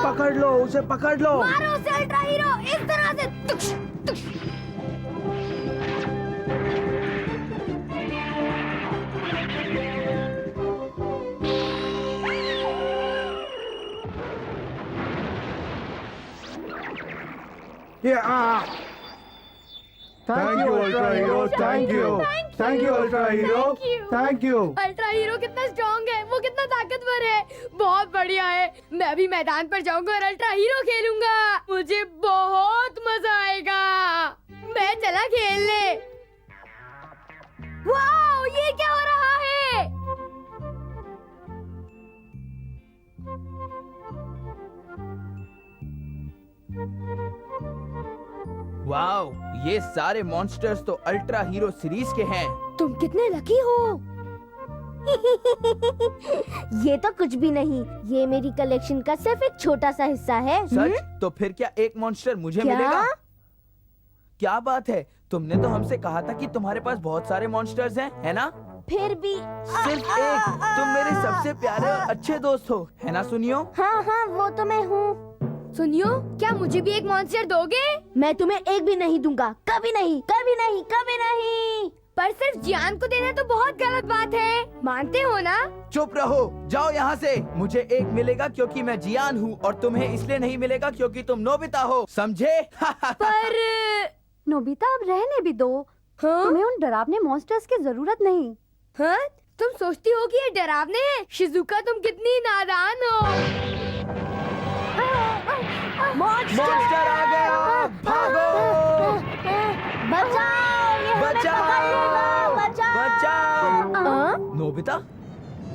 पकड़ लो, उसे पकड़ लो। मारो उसे अल्ट्रा हीरो, इस तरह से। तुक्ष, तुक्ष। Thank you ultra hero, thank you, thank you ultra hero, thank you. Ultra hero कितना स्ट्रॉन्ग है, वो कितना ताकतवर है, बहुत बढ़िया है। मैं भी मैदान पर जाऊंगा और अल्ट्रा हीरो खेलूंगा, मुझे बहुत मजा आएगा। मैं चला खेलने। वाओ, ये क्या हो रहा है? वाओ, ये सारे मॉन्स्टर्स तो अल्ट्रा हीरो सीरीज के हैं। तुम कितने लकी हो। ये तो कुछ भी नहीं, ये मेरी कलेक्शन का सिर्फ एक छोटा सा हिस्सा है। सच? तो फिर क्या एक मॉन्स्टर मुझे क्या? मिलेगा? क्या बात है, तुमने तो हमसे कहा था कि तुम्हारे पास बहुत सारे मॉन्स्टर्स हैं, है ना? फिर भी सिर्फ एक। तुम मेरे सबसे प्यारे और अच्छे दोस्त हो, है ना सुनियो? हाँ हाँ, वो तो मैं हूँ। सुनियो, क्या मुझे भी एक मॉन्स्टर दोगे? मैं तुम्हें एक भी नहीं दूंगा, कभी नहीं, कभी नहीं, कभी नहीं। पर सिर्फ जियान को देना तो बहुत गलत बात है, मानते हो ना? चुप रहो, जाओ यहाँ से। मुझे एक मिलेगा क्योंकि मैं जियान हूँ और तुम्हें इसलिए नहीं मिलेगा क्योंकि तुम नोबिता हो, समझे? पर नोबिता, अब रहने भी दो। हाँ? तुम्हें उन डरावने मॉन्स्टर्स की जरूरत नहीं। हाँ? तुम सोचती हो कि ये डरावने हैं? शिजुका, तुम कितनी नादान हो। मॉन्स्टर आ गया, भागो! बचाओ, ये हमें बचाओ! पकड़ लेगा, बचाओ! नोबिता?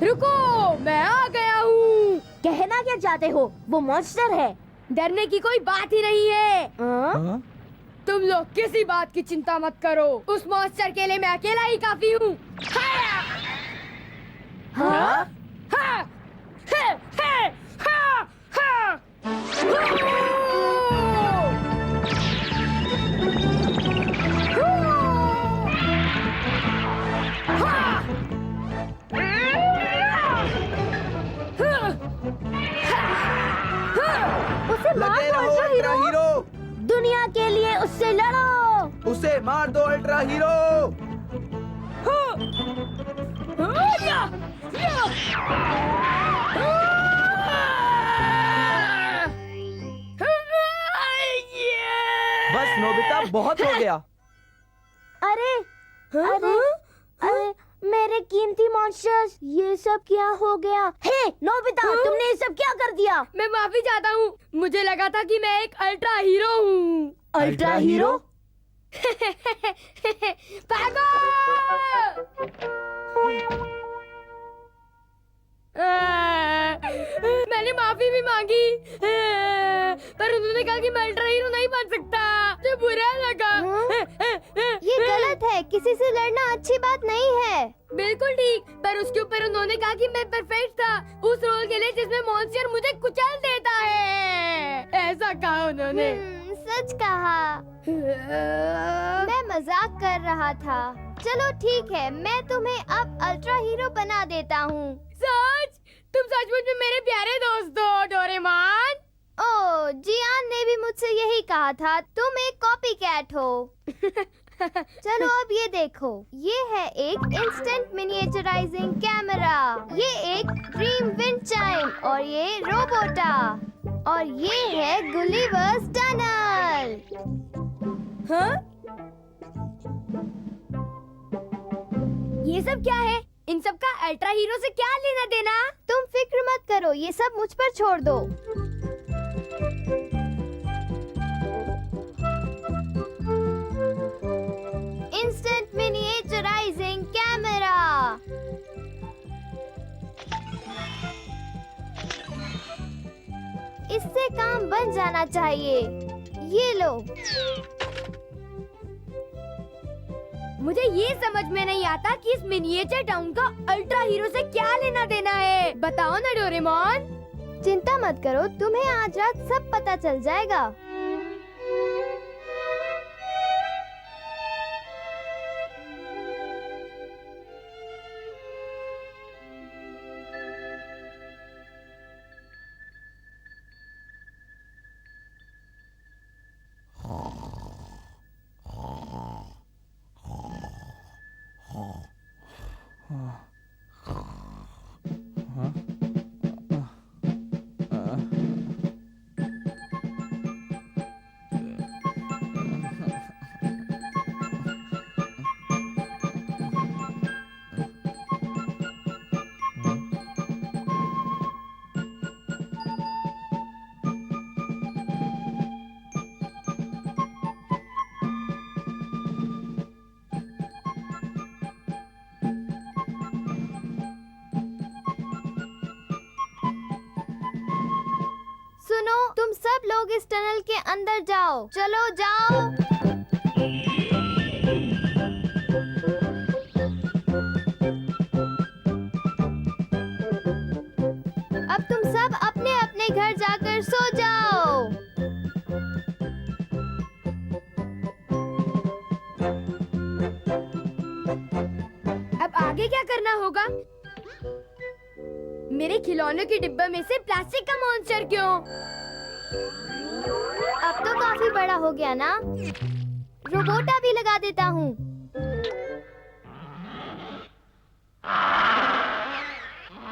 रुको, मैं आ गया हूँ। कहना क्या चाहते हो? वो मॉन्स्टर है। डरने की कोई बात ही नहीं है। हाँ? तुम लोग किसी बात की चिंता मत करो, उस मॉन्स्टर के लिए मैं अकेला ही काफी हूँ। हाँ? हाँ? हाँ! हाँ! हाँ! हाँ! हाँ! उसे मार लगे दो रहो अल्ट्रा अल्ट्रा हीरो। हीरो! दुनिया के लिए उससे लड़ो। उसे मार दो अल्ट्रा हीरो! बस नोबिता, बहुत हो गया। अरे अरे अरे, मेरे कीमती मॉन्स्टर्स, ये सब क्या हो गया? हे नोबिता, तुमने ये सब क्या कर दिया? मैं माफी चाहता हूँ, मुझे लगा था कि मैं एक अल्ट्रा हीरो हूँ। Ultra hero? भागो! मैंने माफी भी मांगी, पर उन्होंने कहा कि मैं अल्ट्रा हीरो नहीं बन सकता। मुझे बुरा लगा। ये गलत है, किसी से लड़ना अच्छी बात नहीं है। बिल्कुल ठीक, पर उसके ऊपर उन्होंने कहा कि मैं परफेक्ट था उस रोल के लिए जिसमें मॉन्स्टर मुझे कुचल देता है, ऐसा कहा उन्होंने। सच कहा। मैं मजाक कर रहा था। चलो ठीक है, मैं तुम्हें अब अल्ट्रा हीरो बना देता हूँ। सच? तुम सचमुच में मेरे प्यारे दोस्त हो डोरेमोन। ओह, जियान ने भी मुझसे यही कहा था, तुम एक कॉपी कैट हो। चलो अब ये देखो, ये है एक इंस्टेंट मिनिएचराइजिंग कैमरा, ये एक ड्रीम विंड चाइम और ये रोबोटा, और ये है गुलिवर्स टनल। हाँ? ये सब क्या है? इन सब का अल्ट्रा हीरो से क्या लेना देना? तुम फिक्र मत करो, ये सब मुझ पर छोड़ दो। Instant miniaturizing camera. इससे काम बन जाना चाहिए। ये लो। मुझे ये समझ में नहीं आता कि इस मिनिएचर टाउन का अल्ट्रा हीरो से क्या लेना देना है, बताओ ना डोरेमोन। चिंता मत करो, तुम्हें आज रात सब पता चल जाएगा। सुनो, तुम सब लोग इस टनल के अंदर जाओ। चलो जाओ। अब तुम सब अपने अपने घर जाकर सो जाओ। अब आगे क्या करना होगा? मेरे खिलौनों के डिब्बे में से प्लास्टिक का मॉन्स्टर क्यों? अब तो काफी बड़ा हो गया ना। रोबोटा भी लगा देता हूँ।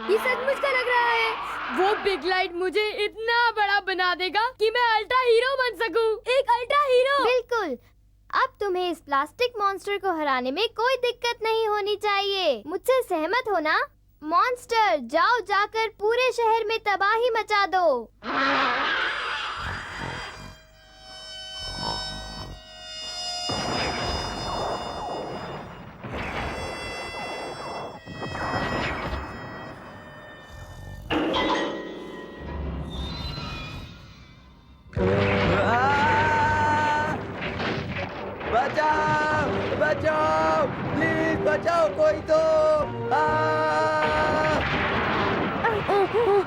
ये सचमुच का लग रहा है। वो बिग लाइट मुझे इतना बड़ा बना देगा कि मैं अल्ट्रा हीरो बन सकूं। एक अल्ट्रा हीरो। बिल्कुल। अब तुम्हें इस प्लास्टिक मॉन्स्टर को हराने में कोई दिक्कत नहीं होनी चाहिए। मुझसे सहमत हो ना? मॉन्स्टर, जाओ जाकर पूरे शहर में तबाही मचा दो। बचाओ, बचाओ, प्लीज बचाओ कोई तो।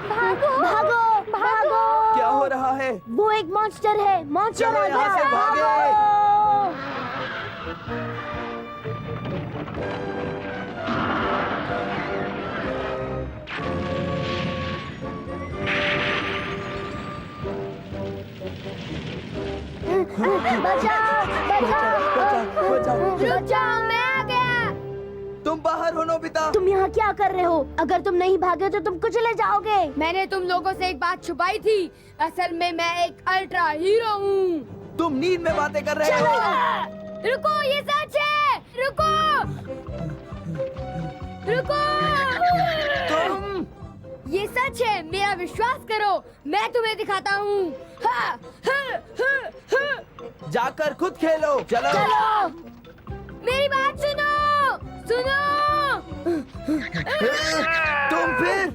भागो भागो भागो। क्या हो रहा है? वो एक मॉन्स्टर है। मॉन्स्टर चलो आ यहाँ गया। से भागे। बचाओ बचाओ बचाओ। रुक जाओ, मैं आ गया। तुम बाहर हो नोबिता। तुम यहाँ क्या कर रहे हो? अगर तुम नहीं भागे तो तुम कुचले जाओगे। मैंने तुम लोगों से एक बात छुपाई थी। असल में मैं एक अल्ट्रा हीरो हूँ। तुम नींद में बातें कर रहे हो। रुको, ये सच है। रुको रुको, तुम ये सच है। मेरा विश्वास करो, मैं तुम्हें दिखाता हूँ। जाकर खुद खेलो। चलो। मेरी बात सुनो सुनो। तुम फिर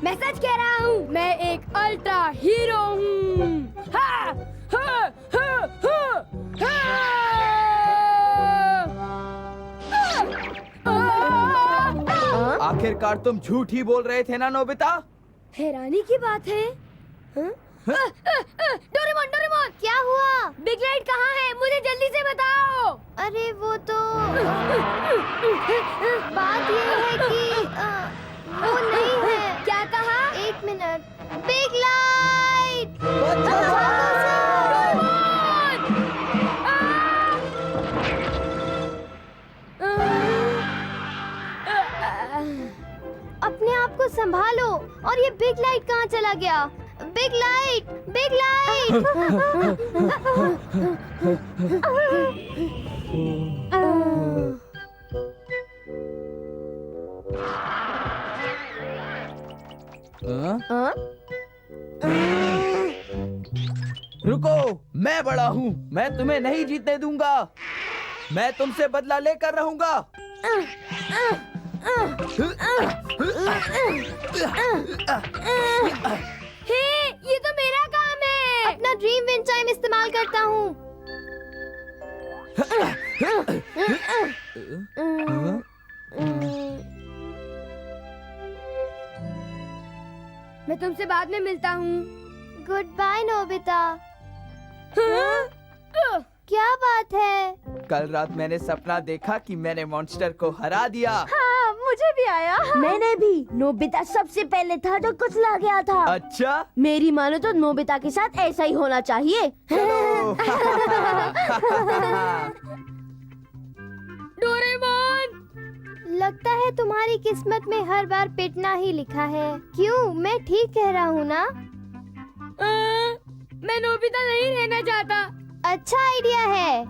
मैं सच कह रहा हूँ, मैं एक अल्ट्रा हीरो हूँ। आखिरकार तुम झूठ ही बोल रहे थे ना नोबिता? हैरानी की बात है। डोरेमोन, डोरेमोन, क्या हुआ? बिग लाइट कहाँ है? मुझे जल्दी से बताओ। अरे वो तो बात ये है कि वो नहीं है। क्या कहा? एक मिनट। Big light. अपने आप को संभालो। और ये बिग लाइट कहाँ चला गया? Big light, big light. रुको, मैं बड़ा हूँ। मैं तुम्हें नहीं जीतने दूंगा। मैं तुमसे बदला लेकर रहूंगा। हे, ये तो मेरा काम है। अपना ड्रीम विंड चाइम इस्तेमाल करता हूँ। मैं तुमसे बाद में मिलता हूँ। Goodbye Nobita. क्या बात है? कल रात मैंने सपना देखा कि मैंने मॉन्स्टर को हरा दिया। हाँ, मुझे भी आया। मैंने भी। नोबिता सबसे पहले था जो कुचला गया था। अच्छा। मेरी मानो तो नोबिता के साथ ऐसा ही होना चाहिए। डोरेमोन, लगता है तुम्हारी किस्मत में हर बार पिटना ही लिखा है। क्यों, मैं ठीक कह रहा हूँ ना? मैं नोबिता नहीं रहना चाहता। अच्छा आइडिया है।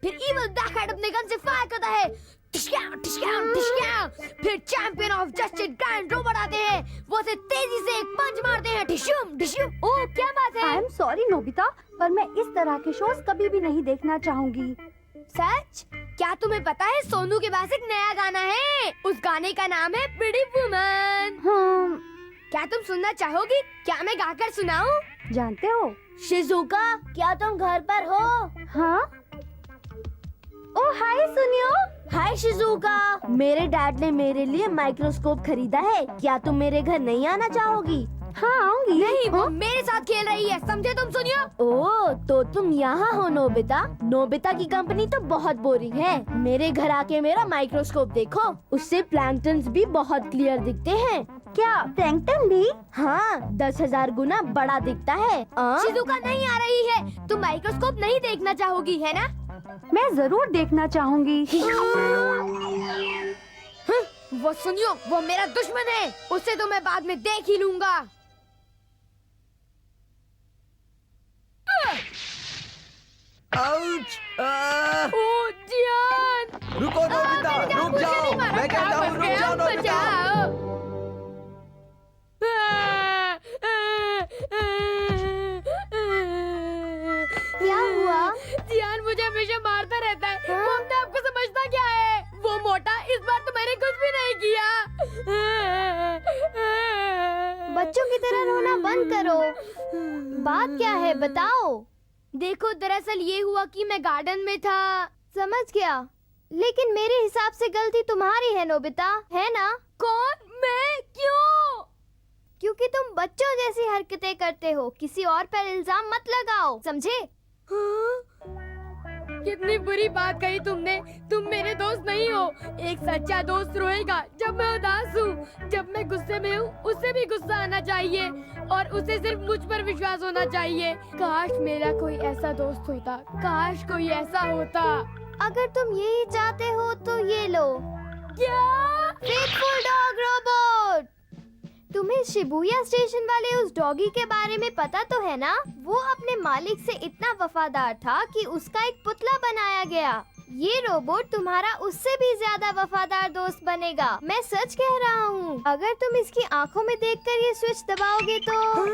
फिर इविल ब्लैक हैट अपने गन से फायर करता है। टिश्क्यां, टिश्क्यां, टिश्क्यां। फिर champion of justice grand robot आते हैं। वो उसे तेजी से एक पंच मारते हैं। डिशूम, डिशूम। ओह, क्या बात है? आई एम सॉरी नोबिता, पर मैं इस तरह के शोज कभी भी नहीं देखना चाहूंगी। सच? क्या तुम्हें पता है सोनू के पास एक नया गाना है? उस गाने का नाम है प्रिटी वुमन। क्या तुम सुनना चाहोगी? क्या मैं गाकर सुनाऊं? जानते हो शिजुका, क्या तुम घर पर हो? हाँ। ओ हाय सुनियो। हाय शिजुका, मेरे डैड ने मेरे लिए माइक्रोस्कोप खरीदा है, क्या तुम मेरे घर नहीं आना चाहोगी? हाँ आऊंगी। नहीं, वो मेरे साथ खेल रही है, समझे तुम सुनियो? ओह, तो तुम यहाँ हो नोबिता? नोबिता की कंपनी तो बहुत बोरिंग है। मेरे घर आके मेरा माइक्रोस्कोप देखो, उससे प्लैंकटन्स भी बहुत क्लियर दिखते हैं। क्या प्लैंकटन भी? हाँ, 10,000 गुना बड़ा दिखता है। शिजुका नहीं आ रही है, तुम माइक्रोस्कोप नहीं देखना चाहोगी है ना? मैं जरूर देखना चाहूंगी। वो सुनियो, वो मेरा दुश्मन है, उससे तो मैं बाद में देख ही लूंगा। आउच! ओ जियान! रुको नोबिता, रुक जाओ। मैं कहता हूँ रुक जाओ नोबिता। क्या हुआ? जियान मुझे हमेशा मारता रहता है। वो अपने आप को समझता क्या है? वो मोटा, इस बार तो मैंने कुछ भी नहीं किया। बच्चों की तरह रोना बंद करो। बात क्या है बताओ? देखो, दरअसल ये हुआ कि मैं गार्डन में था। समझ गया, लेकिन मेरे हिसाब से गलती तुम्हारी है नोबिता, है ना? कौन? मैं? क्यों? क्योंकि तुम बच्चों जैसी हरकतें करते हो। किसी और पर इल्जाम मत लगाओ, समझे? हाँ? कितनी बुरी बात कही तुमने। तुम मेरे दोस्त नहीं हो। एक सच्चा दोस्त रोएगा जब मैं उदास हूँ। जब मैं गुस्से में हूँ, उसे भी गुस्सा आना चाहिए और उसे सिर्फ मुझ पर विश्वास होना चाहिए। काश मेरा कोई ऐसा दोस्त होता, काश कोई ऐसा होता। अगर तुम यही चाहते हो तो ये लो। क्या? Faithful dog robot. तुम्हें शिबुया स्टेशन वाले उस डॉगी के बारे में पता तो है ना? वो अपने मालिक से इतना वफादार था कि उसका एक पुतला बनाया गया। ये रोबोट तुम्हारा उससे भी ज्यादा वफादार दोस्त बनेगा। मैं सच कह रहा हूँ। अगर तुम इसकी आंखों में देखकर ये स्विच दबाओगे तो।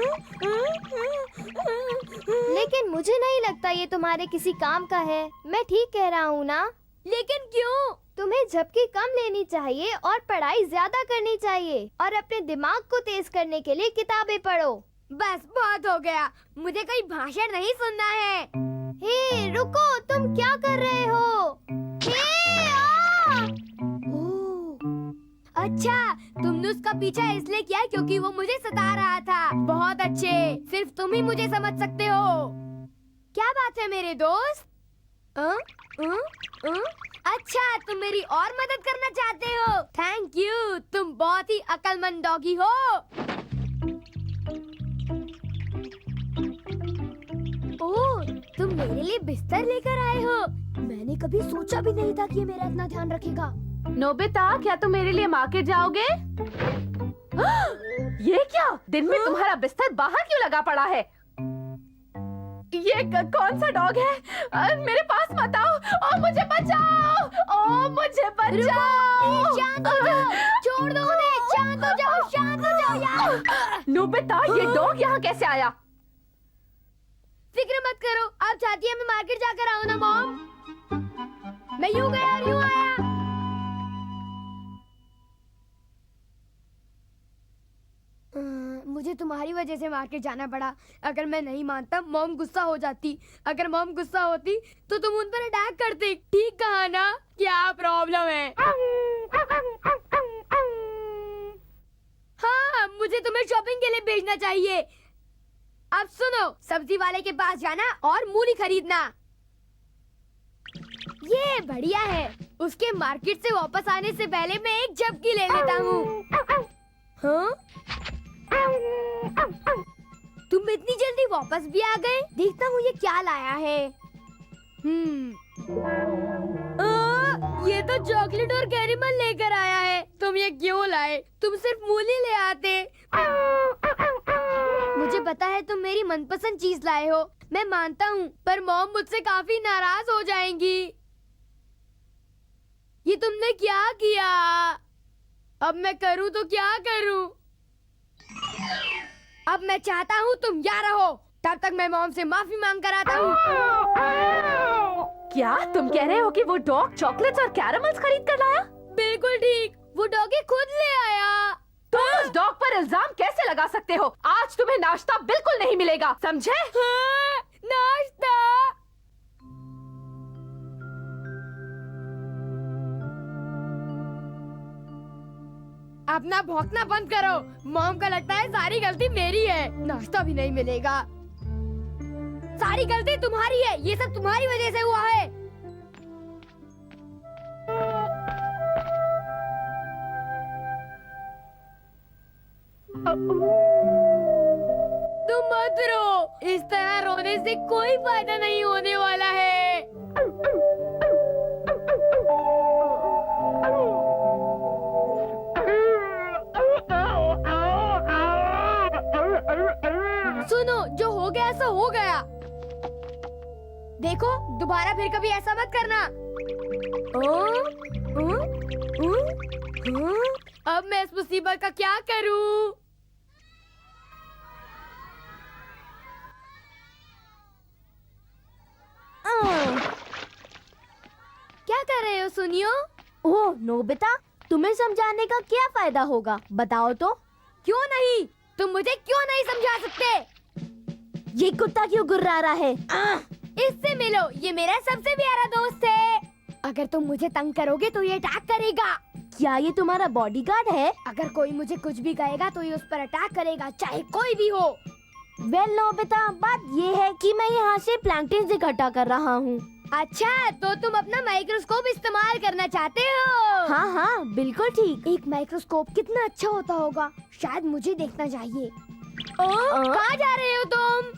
लेकिन मुझे नहीं लगता ये तुम्हारे किसी काम का है। मैं ठीक कह रहा हूँ ना? लेकिन क्यों? तुम्हें झपकी कम लेनी चाहिए और पढ़ाई ज्यादा करनी चाहिए और अपने दिमाग को तेज करने के लिए किताबें पढ़ो। बस बहुत हो गया, मुझे कोई भाषण नहीं सुनना है। हे रुको, तुम क्या कर रहे हो? अच्छा, तुमने उसका पीछा इसलिए किया क्योंकि वो मुझे सता रहा था। बहुत अच्छे, सिर्फ तुम ही मुझे समझ सकते हो। क्या बात है मेरे दोस्त? अच्छा, तुम मेरी और मदद करना चाहते हो? थैंक यू, तुम बहुत ही अक्लमंद डॉगी हो। ओह, तुम मेरे लिए बिस्तर लेकर आए हो। मैंने कभी सोचा भी नहीं था कि ये मेरा इतना ध्यान रखेगा। नोबिता, क्या तुम मेरे लिए मार्केट जाओगे? ये क्या? दिन में तुम्हारा बिस्तर बाहर क्यों लगा पड़ा है? ये कौन सा डॉग है? मेरे पास मत आओ। ओ मुझे बचाओ! ओ मुझे बचाओ! शांत हो जाओ, छोड़ दो उन्हें। शांत हो जाओ, शांत हो जाओ यार। नोबिता, ये डॉग यहाँ कैसे आया? फिक्र मत करो, आप चाहती हैं मैं मार्केट जाकर आऊँ ना मॉम? मैं यूँ गया और यूँ आया। मुझे तुम्हारी वजह से मार्केट जाना पड़ा। अगर मैं नहीं मानता, मॉम गुस्सा हो जाती। अगर मॉम गुस्सा होती तो तुम उन पर अटैक करते। ठीक कहा ना? क्या प्रॉब्लम है? हाँ, मुझे तुम्हें शॉपिंग के लिए भेजना चाहिए। अब सुनो, सब्जी वाले के पास जाना और मूली खरीदना। ये बढ़िया है। उसके मार्केट से वापस आने से पहले मैं एक झपकी ले लेता हूँ। हाँ? तुम इतनी जल्दी वापस भी आ गए? देखता हूँ ये क्या लाया है। ये तो चॉकलेट और कैरेमल लेकर आया है। तुम ये क्यों लाए? तुम सिर्फ मूली ले आते। मुझे पता है तुम मेरी मनपसंद चीज लाए हो, मैं मानता हूँ, पर मॉम मुझसे काफी नाराज हो जाएंगी। ये तुमने क्या किया? अब मैं करूँ तो क्या करूँ? अब मैं चाहता हूँ तुम यहाँ रहो, तब तक मैं मॉम से माफी मांग कर आता हूँ। क्या तुम कह रहे हो कि वो डॉग चॉकलेट्स और कैरेमल्स खरीद कर लाया? बिल्कुल ठीक, वो डॉगी खुद ले आया। तुम उस डॉग पर इल्जाम कैसे लगा सकते हो। आज तुम्हें नाश्ता बिल्कुल नहीं मिलेगा, समझे? हाँ, नाश्ता। अपना भौंकना बंद करो। मॉम का लगता है सारी गलती मेरी है। नाश्ता भी नहीं मिलेगा। सारी गलती तुम्हारी है। ये सब तुम्हारी वजह से हुआ है। तुम मत रो। इस तरह रोने से कोई फायदा नहीं होने वाला है। सुनो, जो हो गया सो हो गया। देखो, दोबारा फिर कभी ऐसा मत करना। अब मैं इस मुसीबत का क्या करूं? क्या कर रहे हो सुनियो? ओह नोबिता, तुम्हें समझाने का क्या फायदा होगा, बताओ तो। क्यों नहीं? तुम मुझे क्यों नहीं समझा सकते? ये कुत्ता क्यों गुर्रा रहा है? इससे मिलो, ये मेरा सबसे प्यारा दोस्त है। अगर तुम मुझे तंग करोगे तो ये अटैक करेगा। क्या ये तुम्हारा बॉडीगार्ड है? अगर कोई मुझे कुछ भी कहेगा तो ये उस पर अटैक करेगा, चाहे कोई भी हो। वेल नोबिता, बात ये है कि मैं यहाँ से प्लैंकटन्स इकट्ठा कर रहा हूँ। अच्छा, तो तुम अपना माइक्रोस्कोप इस्तेमाल करना चाहते हो? हाँ हाँ, बिल्कुल ठीक। एक माइक्रोस्कोप कितना अच्छा होता होगा, शायद मुझे देखना चाहिए। कहाँ जा रहे हो तुम?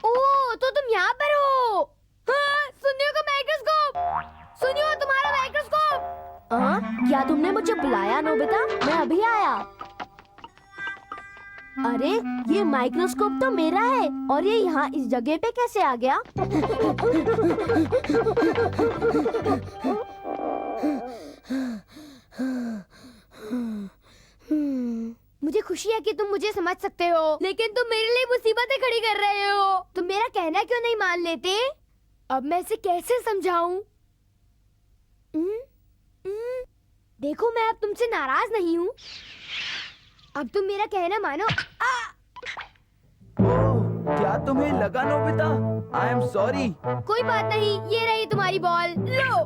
ओह, तो तुम यहाँ पर हो। हाँ, सुनियो का माइक्रोस्कोप। सुनियो, तुम्हारा माइक्रोस्कोप। क्या तुमने मुझे बुलाया नोबिता? मैं अभी आया। अरे, ये माइक्रोस्कोप तो मेरा है और ये यहाँ इस जगह पे कैसे आ गया? मुझे खुशी है कि तुम मुझे समझ सकते हो, लेकिन तुम मेरे लिए मुसीबतें खड़ी कर रहे हो। तुम मेरा कहना क्यों नहीं मान लेते? अब मैं इसे कैसे समझाऊं? देखो, मैं अब तुमसे नाराज नहीं हूँ। अब तुम मेरा कहना मानो। क्या तुम्हें लगा नोबिता? I am sorry. कोई बात नहीं, ये रही तुम्हारी बॉल, लो।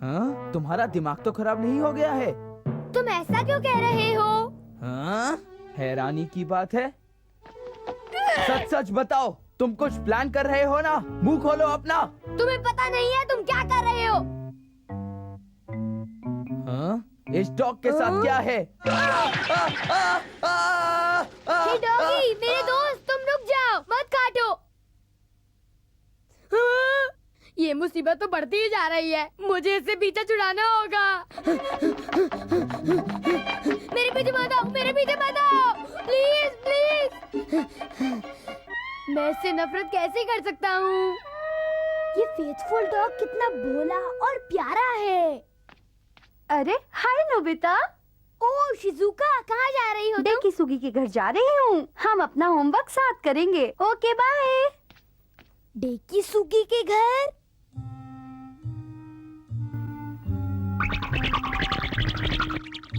हाँ? तुम्हारा दिमाग तो खराब नहीं हो गया है? तुम ऐसा क्यों कह रहे हो? हाँ? हैरानी की बात है। सच सच बताओ, तुम कुछ प्लान कर रहे हो ना? मुंह खोलो अपना। तुम्हें पता नहीं है तुम क्या कर रहे हो? हाँ? इस डॉग के साथ क्या है? हे डॉगी, मेरे दोस्त, तुम रुक जाओ, मत काटो। हाँ, ये मुसीबत तो बढ़ती ही जा रही है। मुझे इससे पीछा छुड़ाना होगा। मेरे पीछे मत आओ, मेरे पीछे मत आओ, प्लीज प्लीज। मैं इससे नफरत कैसे कर सकता हूँ? ये फेथफुल डॉग कितना भोला और प्यारा है। अरे हाय नोबिता। ओह शिजुका, कहाँ जा रही हो तुम? डेकिसुगी के घर जा रही हूँ। हम अपना होमवर्क साथ करेंगे। Okay bye. डेकिसुगी के घर?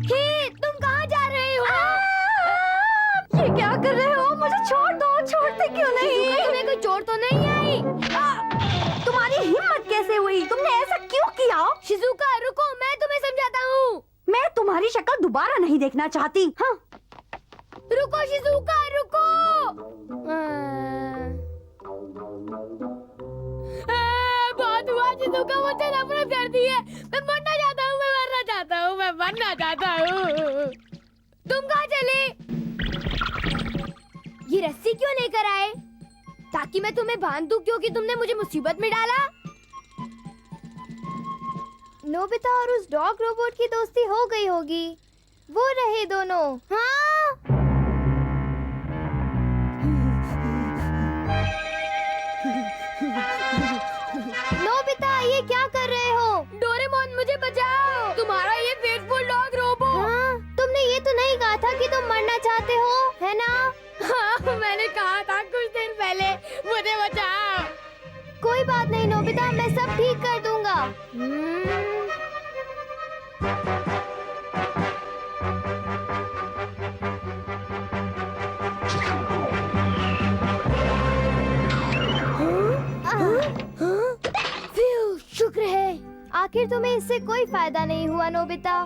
हे, तुम कहाँ जा रहे हो? ये क्या कर रहे हो? मुझे छोड़ दो। छोड़ते क्यों नहीं? शिजुका, तुम्हें कोई चोट तो नहीं आई? तुम्हारी हिम्मत कैसे हुई? तुमने ऐसा क्यों किया? शिजुका रुको, मैं तुम्हें समझाता हूँ। मैं तुम्हारी शक्ल दोबारा नहीं देखना चाहती। हाँ, रुको शिजुका, रुको। बहुत हुआ शिजुका, मुझे नफरत करती है। मैं मरना चाहता हूँ, मैं मरना चाहता हूँ, मैं मरना चाहता हूँ। तुम कहाँ चले? ये रस्सी क्यों लेकर आए? ताकि मैं तुम्हें बांध दूं, क्योंकि तुमने मुझे मुसीबत में डाला। नोबिता और उस डॉग रोबोट की दोस्ती हो गई होगी। वो रहे दोनों। हाँ? नोबिता, ये क्या कर रहे हो? डोरेमोन, मुझे बचाओ। तुम्हारा ये फेथफुल डॉग रोबो। हाँ? तुमने ये तो नहीं कहा था कि तुम मरना चाहते हो, है ना? हाँ, मैंने कहा था कुछ दिन पहले। मुझे बचाओ। कोई बात नहीं नोबिता, मैं सब ठीक कर दूंगा। शुक्र है। आखिर तुम्हें इससे कोई फायदा नहीं हुआ नोबिता।